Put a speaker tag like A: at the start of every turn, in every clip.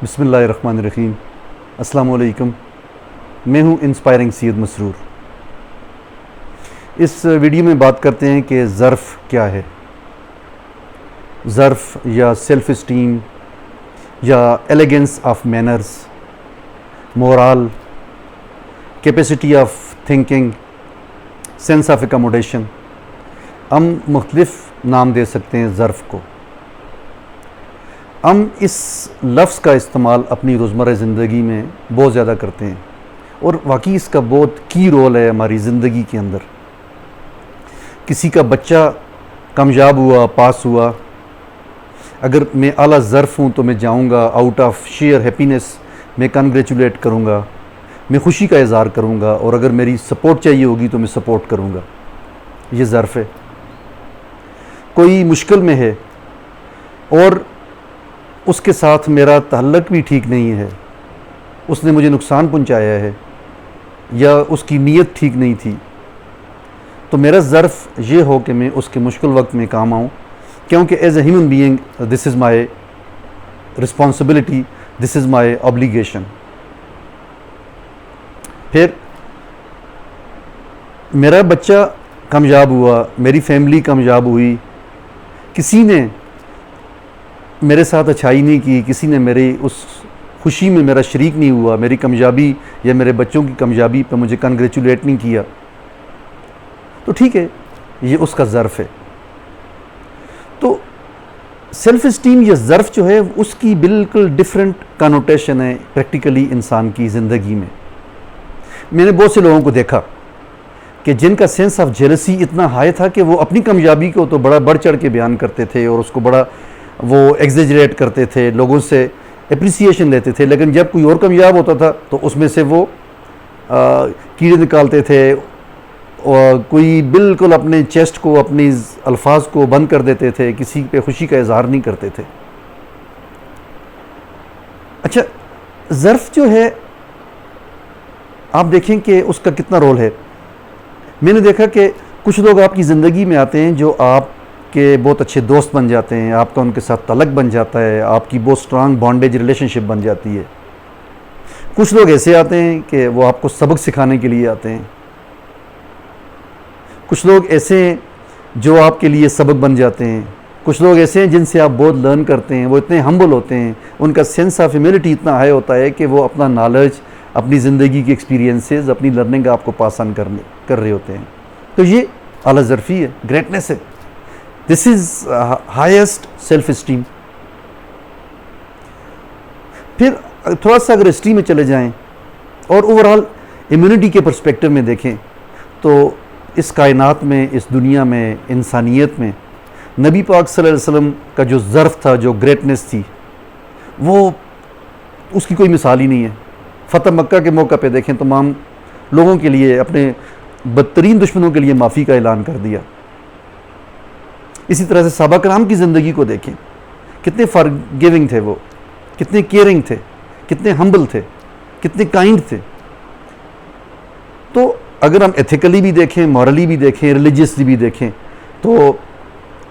A: बिस्मिल्लाहिर्रहमानिर्रहीम। अस्सलाम वालेकुम। मैं हूं इंस्पायरिंग सैयद मसरूर। इस वीडियो में बात करते हैं कि ज़र्फ़ क्या है। ज़र्फ़ या सेल्फ़ इस्टीम या elegance of manners, moral, capacity of thinking, sense of accommodation, हम मुख्तलिफ़ नाम दे सकते हैं ज़र्फ़ को। हम इस लफ्ज़ का इस्तेमाल अपनी रोज़मर्रा ज़िंदगी में बहुत ज़्यादा करते हैं और वाकई इसका बहुत की रोल है हमारी ज़िंदगी के अंदर। किसी का बच्चा कामयाब हुआ, पास हुआ, अगर मैं आला ज़र्फ़ हूँ तो मैं जाऊँगा, आउट ऑफ शेयर हैप्पीनेस मैं कंग्रेचुलेट करूँगा, मैं खुशी का इज़हार करूँगा, और अगर मेरी सपोर्ट चाहिए होगी तो मैं सपोर्ट करूँगा। ये ज़र्फ़ है। कोई मुश्किल में है और उसके साथ मेरा ताल्लुक़ भी ठीक नहीं है, उसने मुझे नुकसान पहुंचाया है या उसकी नीयत ठीक नहीं थी, तो मेरा ज़र्फ़ ये हो कि मैं उसके मुश्किल वक्त में काम आऊँ, क्योंकि as a human being this is my responsibility, this is my obligation. फिर मेरा बच्चा कामयाब हुआ, मेरी फैमिली कामयाब हुई, किसी ने मेरे साथ अच्छाई नहीं की, किसी ने मेरी उस खुशी में मेरा शरीक नहीं हुआ, मेरी कामयाबी या मेरे बच्चों की कामयाबी पर मुझे कंग्रेचुलेट नहीं किया, तो ठीक है, ये उसका ज़र्फ़ है। तो सेल्फ़ इस्टीम या ज़र्फ़ जो है उसकी बिल्कुल डिफरेंट कनोटेशन है प्रैक्टिकली इंसान की ज़िंदगी में। मैंने बहुत से लोगों को देखा कि जिनका सेंस ऑफ जेलसी इतना हाई था कि वो अपनी कामयाबी को तो बड़ा बढ़ चढ़ के बयान करते थे और उसको बड़ा वो एग्जेजरेट करते थे, लोगों से एप्रिसिएशन लेते थे, लेकिन जब कोई और कामयाब होता था तो उसमें से वो कीड़े निकालते थे और कोई बिल्कुल अपने चेस्ट को, अपनी अल्फाज को बंद कर देते थे, किसी पे खुशी का इजहार नहीं करते थे। अच्छा, ज़र्फ़ जो है आप देखें कि उसका कितना रोल है। मैंने देखा कि कुछ लोग आपकी ज़िंदगी में आते हैं जो आपके बहुत अच्छे दोस्त बन जाते हैं, आपका उनके साथ तलक बन जाता है, आपकी बहुत स्ट्रांग बॉन्डेज रिलेशनशिप बन जाती है। कुछ लोग ऐसे आते हैं कि वो आपको सबक सिखाने के लिए आते हैं। कुछ लोग ऐसे हैं जो आपके लिए सबक बन जाते हैं। कुछ लोग ऐसे हैं जिनसे आप बहुत लर्न करते हैं, वो इतने हम्बल होते हैं, उनका सेंस ऑफ ह्यूमिलिटी इतना हाई होता है कि वो अपना नॉलेज, अपनी ज़िंदगी की एक्सपीरियंसेस, अपनी लर्निंग आपको पास ऑन कर रहे होते हैं। तो ये आला ज़र्फ़ी है, ग्रेटनेस है। This is highest self esteem. फिर थोड़ा सा अगर हिस्ट्री में चले जाएं और ओवरऑल इम्यूनिटी के पर्सपेक्टिव में देखें तो इस कायनात में, इस दुनिया में, इंसानियत में नबी पाक सल्लल्लाहु अलैहि वसल्लम का जो ज़र्फ़ था, जो ग्रेटनेस थी, वो उसकी कोई मिसाल ही नहीं है। फ़तह मक्का के मौका पे देखें, तमाम लोगों के लिए, अपने बदतरीन दुश्मनों के लिए माफ़ी का ऐलान कर दिया। इसी तरह से सहाबा किराम की ज़िंदगी को देखें, कितने फॉरगिविंग थे वो, कितने केयरिंग थे, कितने हम्बल थे, कितने काइंड थे। तो अगर हम एथिकली भी देखें, मॉरली भी देखें, रिलीजियसली भी देखें, तो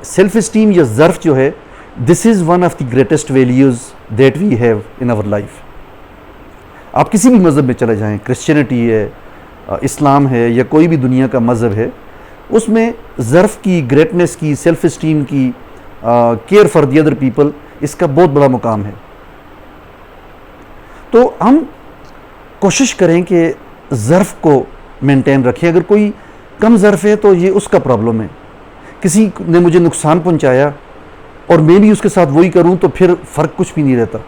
A: सेल्फ इस्टीम या ज़र्फ़ जो है, this is one of the greatest values that we have in our life. आप किसी भी मज़हब में चले जाएं, क्रिश्चियनिटी है, इस्लाम है, या कोई भी दुनिया का मज़हब है, उसमें ज़र्फ़ की, ग्रेटनेस की, सेल्फ इस्टीम की, care for the other people, इसका बहुत बड़ा मुकाम है। तो हम कोशिश करें कि ज़र्फ़ को मेंटेन रखें। अगर कोई कम ज़र्फ़ है तो ये उसका प्रॉब्लम है। किसी ने मुझे नुकसान पहुंचाया और मैं भी उसके साथ वही करूं तो फिर फ़र्क कुछ भी नहीं रहता।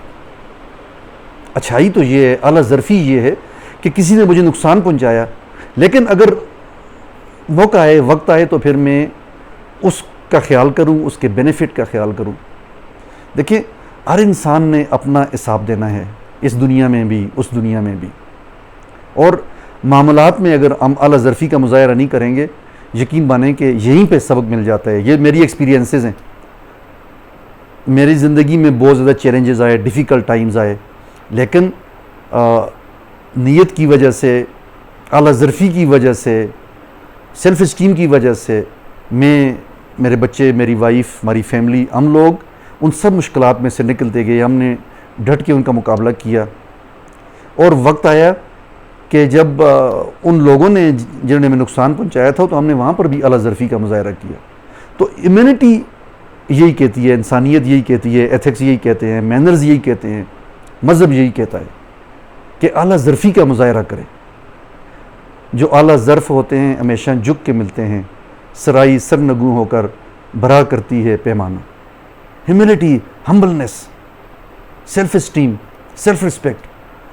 A: अच्छाई तो ये है, आला ज़र्फ़ी ये है कि किसी ने मुझे नुकसान पहुंचाया, लेकिन अगर मौका आए, वक्त आए, तो फिर मैं उसका ख्याल करूं, उसके बेनिफिट का ख्याल करूं। देखिए, हर इंसान ने अपना हिसाब देना है, इस दुनिया में भी, उस दुनिया में भी, और मामलात में अगर हम आला ज़र्फ़ी का मुज़ाहरा नहीं करेंगे, यकीन मानें कि यहीं पे सबक मिल जाता है। ये मेरी एक्सपीरियंसेस हैं। मेरी ज़िंदगी में बहुत ज़्यादा चैलेंजेस आए, डिफ़िकल्ट टाइम्स आए, लेकिन नीयत की वजह से, आला ज़र्फ़ी की वजह से, सेल्फ़ इस्टीम की वजह से मैं, मेरे बच्चे, मेरी वाइफ, हमारी फैमिली, हम लोग उन सब मुश्किलात में से निकलते गए। हमने डट के उनका मुकाबला किया। और वक्त आया कि जब उन लोगों ने जिन्होंने हमें नुकसान पहुंचाया था, तो हमने वहाँ पर भी आला ज़रफ़ी का मुज़ाहरा किया। तो इम्यूनिटी यही कहती है, इंसानियत यही कहती है, एथिक्स यही कहते हैं, मैनर्स यही कहते हैं, मज़हब यही कहता है कि आला ज़रफ़ी का मुज़ाहरा करें। जो आला ज़र्फ़ होते हैं हमेशा झुक के मिलते हैं, सराई सरनगू होकर भरा करती है पैमाना। Humility, humbleness, self esteem, self respect,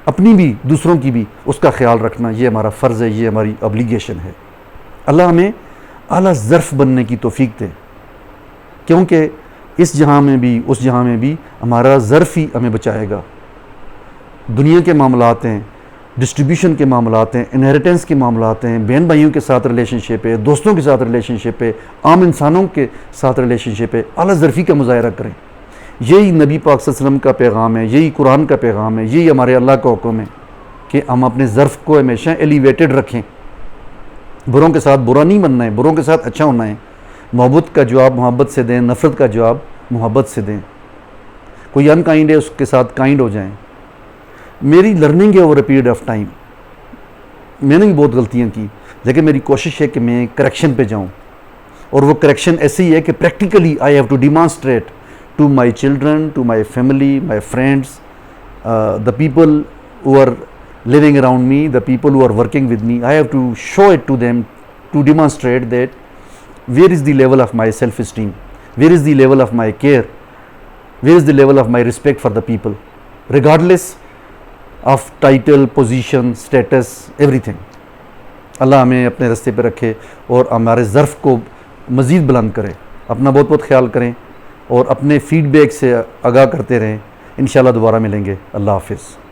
A: अपनी भी दूसरों की भी उसका ख्याल रखना, ये हमारा फ़र्ज़ है, ये हमारी ऑब्लिगेशन है। अल्लाह हमें आला ज़र्फ़ बनने की तौफ़ीक दे, क्योंकि इस जहाँ में भी उस जहाँ में भी हमारा ज़र्फ़ ही हमें बचाएगा। दुनिया के मामलात हैं, डिस्ट्रीब्यूशन के मामलात हैं, इनहेरिटेंस के मामलात हैं, बहन भाइयों के साथ रिलेशनशिप है, दोस्तों के साथ रिलेशनशिप है, आम इंसानों के साथ रिलेशनशिप है। आला ज़रफ़ी का मुज़ाहरा करें। यही नबी पाक सल्लल्लाहु अलैहि वसल्लम का पैगाम है, यही कुरान का पैगाम है, यही हमारे अल्लाह का हुक्म है कि हम अपने ज़र्फ़ को हमेशा एलिवेटेड रखें। बुरों के साथ बुरा नहीं बनना है, बुरों के साथ अच्छा होना है। मोहब्बत का जवाब मोहब्बत से दें, नफ़रत का जवाब मोहब्बत से दें। कोई अनकाइंड है उसके साथ काइंड हो जाएं। मेरी लर्निंग है over a period of time, मैंने भी बहुत गलतियाँ की, लेकिन मेरी कोशिश है कि मैं करेक्शन पे जाऊँ। और वो करेक्शन ऐसी ही है कि practically I have to demonstrate to my children, to my family, my friends, the people who are living around me, the people who are working with me, I have to show it to them to demonstrate that where is the level of my self-esteem, where is the level of my care, where is the level of my respect for the people, regardless of title, position, status, everything. अल्लाह हमें अपने रास्ते पे रखे और हमारे ज़र्फ़ को मज़ीद बुलंद करे। अपना बहुत बहुत ख्याल करें और अपने फ़ीडबैक से आगाह करते रहें। इंशाल्लाह दोबारा मिलेंगे। अल्लाह हाफ़िज़।